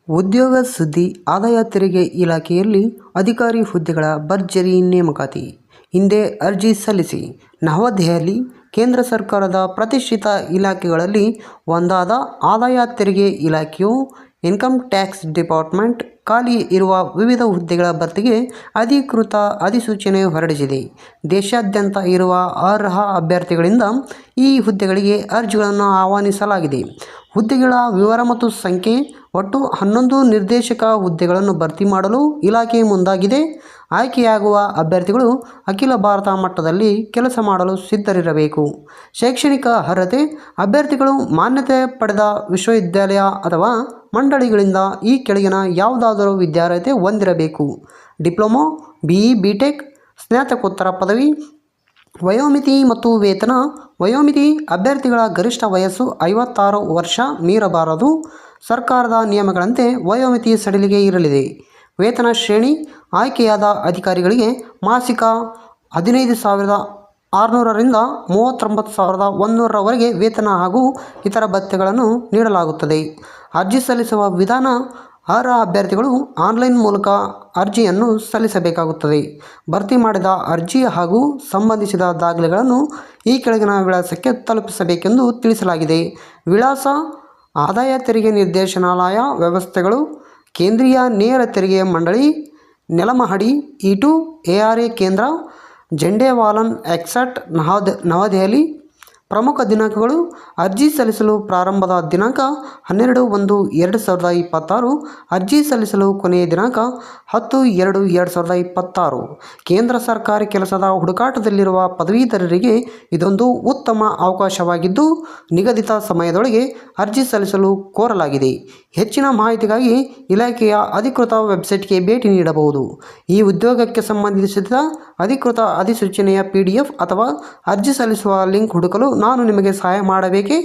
ಉದ್ಯೋಗ ಸುದ್ದಿ. ಆದಾಯ ತೆರಿಗೆ ಇಲಾಖೆಯಲ್ಲಿ ಅಧಿಕಾರಿ ಹುದ್ದೆಗಳ ಭರ್ಜರಿ ನೇಮಕಾತಿ. ಹಿಂದೆ ಅರ್ಜಿ ಸಲ್ಲಿಸಿ. ನವದೆಹಲಿ. ಕೇಂದ್ರ ಸರ್ಕಾರದ ಪ್ರತಿಷ್ಠಿತ ಇಲಾಖೆಗಳಲ್ಲಿ ಒಂದಾದ ಆದಾಯ ತೆರಿಗೆ ಇಲಾಖೆಯು ಇನ್ಕಮ್ ಟ್ಯಾಕ್ಸ್ ಡಿಪಾರ್ಟ್ಮೆಂಟ್ ಖಾಲಿ ಇರುವ ವಿವಿಧ ಹುದ್ದೆಗಳ ಭರ್ತಿಗೆ ಅಧಿಕೃತ ಅಧಿಸೂಚನೆ ಹೊರಡಿಸಿದೆ. ದೇಶಾದ್ಯಂತ ಇರುವ ಅರ್ಹ ಅಭ್ಯರ್ಥಿಗಳಿಂದ ಈ ಹುದ್ದೆಗಳಿಗೆ ಅರ್ಜಿಗಳನ್ನು ಆಹ್ವಾನಿಸಲಾಗಿದೆ. ಹುದ್ದೆಗಳ ವಿವರ ಮತ್ತು ಸಂಖ್ಯೆ. ಒಟ್ಟು 11 ನಿರ್ದೇಶಕ ಹುದ್ದೆಗಳನ್ನು ಭರ್ತಿ ಮಾಡಲು ಇಲಾಖೆ ಮುಂದಾಗಿದೆ. ಆಯ್ಕೆಯಾಗುವ ಅಭ್ಯರ್ಥಿಗಳು ಅಖಿಲ ಭಾರತ ಮಟ್ಟದಲ್ಲಿ ಕೆಲಸ ಮಾಡಲು ಸಿದ್ಧರಿರಬೇಕು. ಶೈಕ್ಷಣಿಕ ಅರ್ಹತೆ. ಅಭ್ಯರ್ಥಿಗಳು ಮಾನ್ಯತೆ ಪಡೆದ ವಿಶ್ವವಿದ್ಯಾಲಯ ಅಥವಾ ಮಂಡಳಿಗಳಿಂದ ಈ ಕೆಳಗಿನ ಯಾವುದಾದರೂ ವಿದ್ಯಾರ್ಹತೆ ಹೊಂದಿರಬೇಕು. ಡಿಪ್ಲೊಮಾ, BE, BTech, ಸ್ನಾತಕೋತ್ತರ ಪದವಿ. ವಯೋಮಿತಿ ಮತ್ತು ವೇತನ. ವಯೋಮಿತಿ. ಅಭ್ಯರ್ಥಿಗಳ ಗರಿಷ್ಠ ವಯಸ್ಸು 56 ವರ್ಷ ಮೀರಬಾರದು. ಸರ್ಕಾರದ ನಿಯಮಗಳಂತೆ ವಯೋಮಿತಿ ಸಡಿಲಿಕೆ ಇರಲಿದೆ. ವೇತನ ಶ್ರೇಣಿ. ಆಯ್ಕೆಯಾದ ಅಧಿಕಾರಿಗಳಿಗೆ ಮಾಸಿಕ 15,600 ರಿಂದ 39,100 ವೇತನ ಹಾಗೂ ಇತರ ಭತ್ಯೆಗಳನ್ನು ನೀಡಲಾಗುತ್ತದೆ. ಅರ್ಜಿ ಸಲ್ಲಿಸುವ ವಿಧಾನ. ಅರ್ಹ ಅಭ್ಯರ್ಥಿಗಳು ಆನ್ಲೈನ್ ಮೂಲಕ ಅರ್ಜಿಯನ್ನು ಸಲ್ಲಿಸಬೇಕಾಗುತ್ತದೆ. ಭರ್ತಿ ಮಾಡಿದ ಅರ್ಜಿ ಹಾಗೂ ಸಂಬಂಧಿಸಿದ ದಾಖಲೆಗಳನ್ನು ಈ ಕೆಳಗಿನ ವಿಳಾಸಕ್ಕೆ ತಲುಪಿಸಬೇಕೆಂದು ತಿಳಿಸಲಾಗಿದೆ. ವಿಳಾಸ: ಆದಾಯ ತೆರಿಗೆ ನಿರ್ದೇಶನಾಲಯ, ವ್ಯವಸ್ಥೆಗಳು, ಕೇಂದ್ರೀಯ ನೇರ ತೆರಿಗೆ ಮಂಡಳಿ, ನೆಲಮಹಡಿ, E2 ARA ಕೇಂದ್ರ, ಜಂಡೇವಾಲನ್ ಎಕ್ಸೆಟ್, ನವದೆಹಲಿ. ಪ್ರಮುಖ ದಿನಾಂಕಗಳು. ಅರ್ಜಿ ಸಲ್ಲಿಸಲು ಪ್ರಾರಂಭದ ದಿನಾಂಕ 12/1/2026. ಅರ್ಜಿ ಸಲ್ಲಿಸಲು ಕೊನೆಯ ದಿನಾಂಕ 10/2/2026. ಕೇಂದ್ರ ಸರ್ಕಾರಿ ಕೆಲಸದ ಹುಡುಕಾಟದಲ್ಲಿರುವ ಪದವೀಧರರಿಗೆ ಇದೊಂದು ಉತ್ತಮ ಅವಕಾಶವಾಗಿದ್ದು, ನಿಗದಿತ ಸಮಯದೊಳಗೆ ಅರ್ಜಿ ಸಲ್ಲಿಸಲು ಕೋರಲಾಗಿದೆ. ಹೆಚ್ಚಿನ ಮಾಹಿತಿಗಾಗಿ ಇಲಾಖೆಯ ಅಧಿಕೃತ ವೆಬ್ಸೈಟ್ಗೆ ಭೇಟಿ ನೀಡಬಹುದು. ಈ ಉದ್ಯೋಗಕ್ಕೆ ಸಂಬಂಧಿಸಿದ ಅಧಿಕೃತ ಅಧಿಸೂಚನೆಯ PDF ಅಥವಾ ಅರ್ಜಿ ಸಲ್ಲಿಸುವ ಲಿಂಕ್ ಹುಡುಕಲು ನಾನು ನಿಮಗೆ ಸಹಾಯ ಮಾಡಬೇಕೇ?